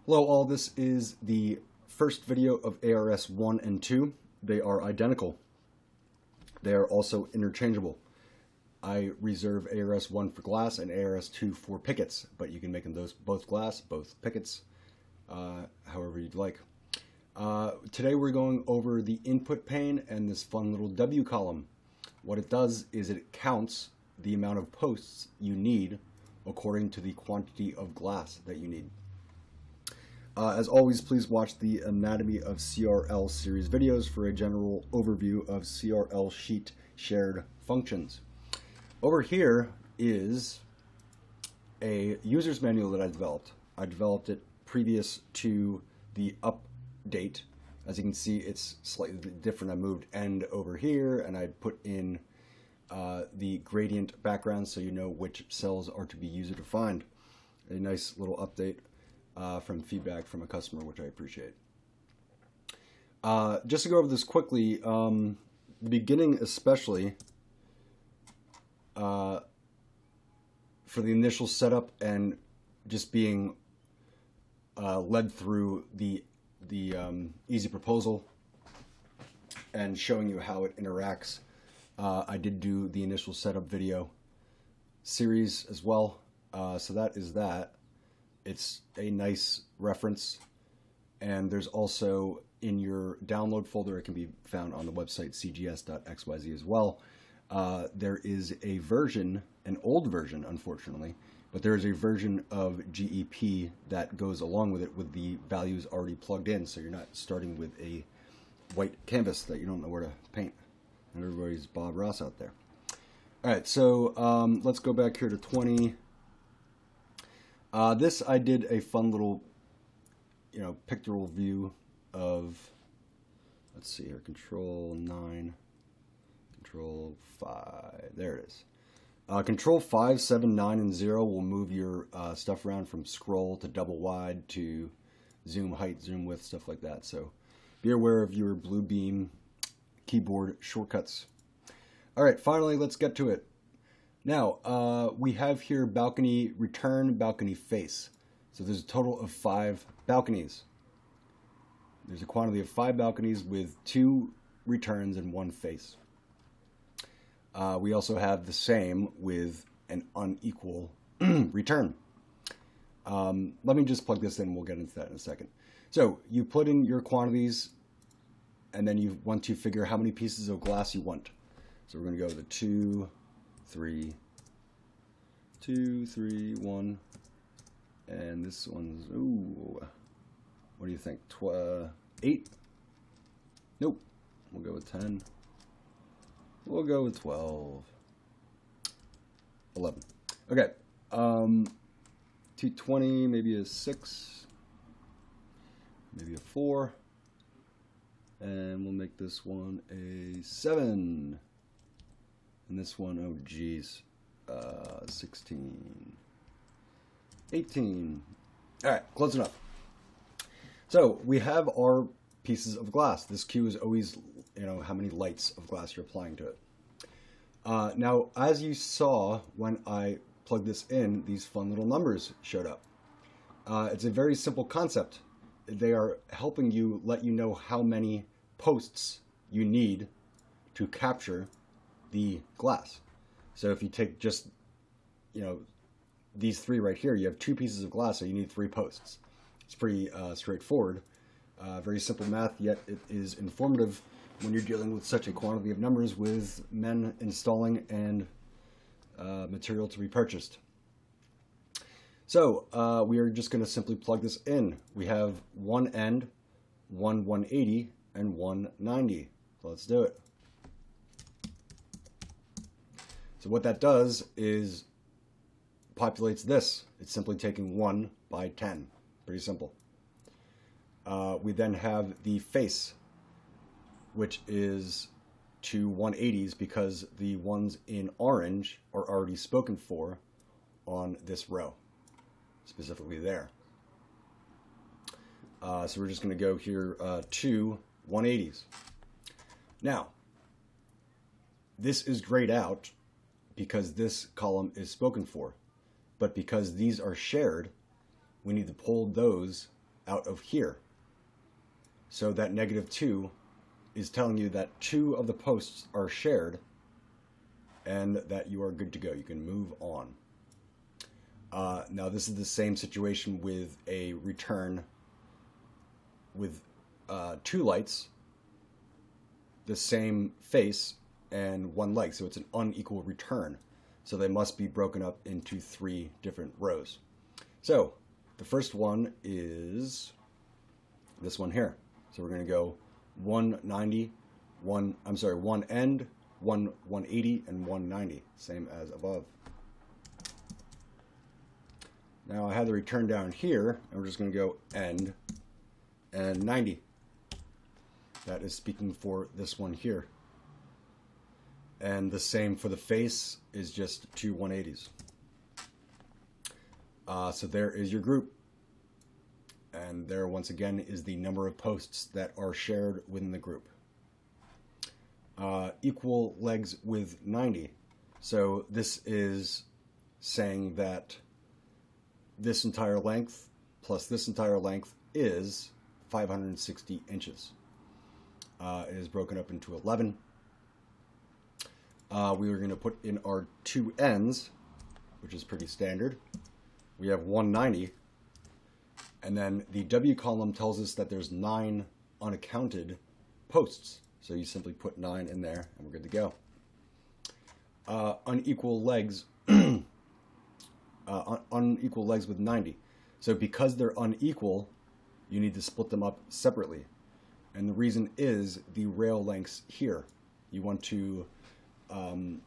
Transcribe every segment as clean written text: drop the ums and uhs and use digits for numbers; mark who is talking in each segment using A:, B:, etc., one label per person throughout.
A: Hello all, this is the first video of ARS 1 and 2. They are identical. They are also interchangeable. I reserve ARS 1 for glass and ARS 2 for pickets, but you can make them those both glass, both pickets, however you'd like. Today we're going over the input pane and this fun little W column. What it does is it counts the amount of posts you need according to the quantity of glass that you need. As always, please watch the Anatomy of CRL series videos for a general overview of CRL sheet shared functions. Over here is a user's manual that I developed. I developed it previous to the update. As you can see, it's slightly different. I moved end over here, and I put in the gradient background so you know which cells are to be user-defined. A nice little update from feedback from a customer, which I appreciate. Just to go over this quickly, the beginning especially, for the initial setup and just being led through the easy proposal and showing you how it interacts. I did do the initial setup video series as well, so that is that. It's a nice reference, and there's also in your download folder, it can be found on the website cgs.xyz as well. There is a version, an old version unfortunately, but there is a version of GEP that goes along with it with the values already plugged in, so you're not starting with a white canvas that you don't know where to paint. And everybody's Bob Ross out there. All right, so let's go back here to 20. This I did a fun little, pictorial view of, let's see here, Control 9, Control 5, there it is. Control 5, 7, 9, and 0 will move your stuff around from scroll to double wide to zoom height, zoom width, stuff like that. So be aware of your blue beam keyboard shortcuts. All right, finally, let's get to it. Now, we have here balcony return, balcony face. So there's a total of 5 balconies. There's a quantity of 5 balconies with 2 returns and 1 face. We also have the same with an unequal return. Let me just plug this in. We'll get into that in a second. So you put in your quantities, and then you want to figure how many pieces of glass you want. So we're going to go to 2, 3, 1, and this one's, ooh, what do you think, 8? Nope, we'll go with 10. We'll go with 12. 11. Okay, 220, maybe a 6, maybe a 4, and we'll make this one a 7. And this one, oh geez, 16, 18. All right, close enough. So we have our pieces of glass. This cue is always, how many lights of glass you're applying to it. Now, as you saw when I plugged this in, these fun little numbers showed up. It's a very simple concept. They are helping you let you know how many posts you need to capture the glass. So if you take just, these 3 right here, you have 2 pieces of glass, so you need 3 posts. It's pretty straightforward. Very simple math, yet it is informative when you're dealing with such a quantity of numbers with men installing and material to be purchased. So we are just going to simply plug this in. We have one end, one 180, and one 90. So let's do it. So what that does is populates this. It's simply taking 1 by 10. Pretty simple. We then have the face, which is 2 180s because the ones in orange are already spoken for on this row, specifically there. So we're just going to go here 2 180s. Now, this is grayed out because this column is spoken for, but because these are shared, we need to pull those out of here. So that -2 is telling you that 2 of the posts are shared and that you are good to go. You can move on. Now this is the same situation with a return with 2 lights, the same face, and 1 leg. So it's an unequal return. So they must be broken up into 3 different rows. So the first one is this one here. So we're going to go 190, 1 end, 180, and 190, same as above. Now I have the return down here, and we're just going to go end and 90. That is speaking for this one here. And the same for the face is just 2 180s. So there is your group. And there, once again, is the number of posts that are shared within the group. Equal legs with 90. So this is saying that this entire length plus this entire length is 560 inches. It is broken up into 11. We are going to put in our 2 ends, which is pretty standard. We have 190. And then the W column tells us that there's 9 unaccounted posts. So you simply put 9 in there, and we're good to go. Unequal legs, unequal legs with 90. So because they're unequal, you need to split them up separately. And the reason is the rail lengths here. You want to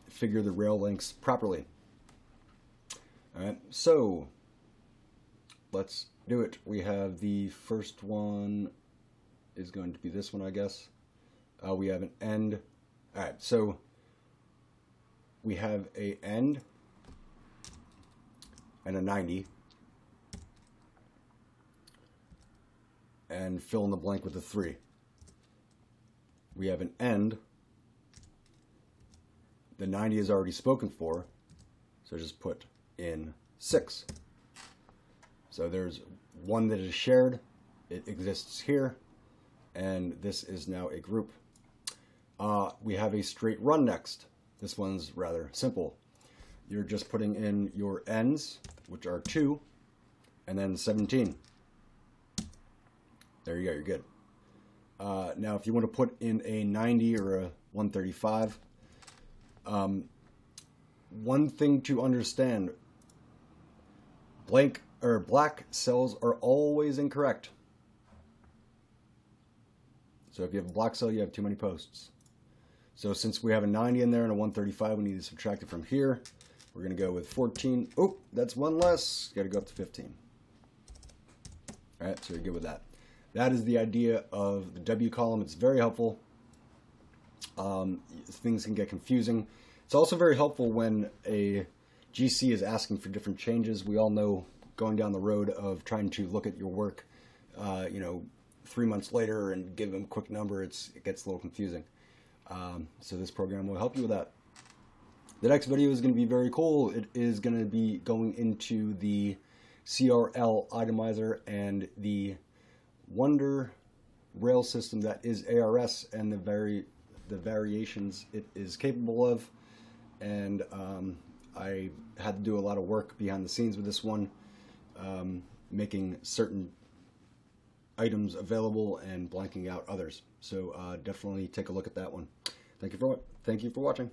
A: figure the rail lengths properly. All right, so let's do it. We have the first one is going to be this one, I guess. We have an end. All right, so we have a end and a 90, and fill in the blank with a 3. We have an end. The 90 is already spoken for, so just put in 6. So there's 1 that is shared. It exists here, and this is now a group. We have a straight run next. This one's rather simple. You're just putting in your ends, which are 2, and then 17. There you go, you're good. Now, if you want to put in a 90 or a 135, one thing to understand, black cells are always incorrect. So if you have a black cell, you have too many posts. So since we have a 90 in there and a 135, we need to subtract it from here. We're going to go with 14. Oh, that's 1 less. Got to go up to 15. All right, so you're good with that. That is the idea of the W column. It's very helpful. Things can get confusing. It's also very helpful when a GC is asking for different changes. We all know going down the road of trying to look at your work, 3 months later and give them a quick number, it gets a little confusing. So this program will help you with that. The next video is going to be very cool. It is going to be going into the CRL itemizer and the wonder rail system that is ARS and the variations it is capable of. And I had to do a lot of work behind the scenes with this one, making certain items available and blanking out others. So definitely take a look at that one. Thank you for watching.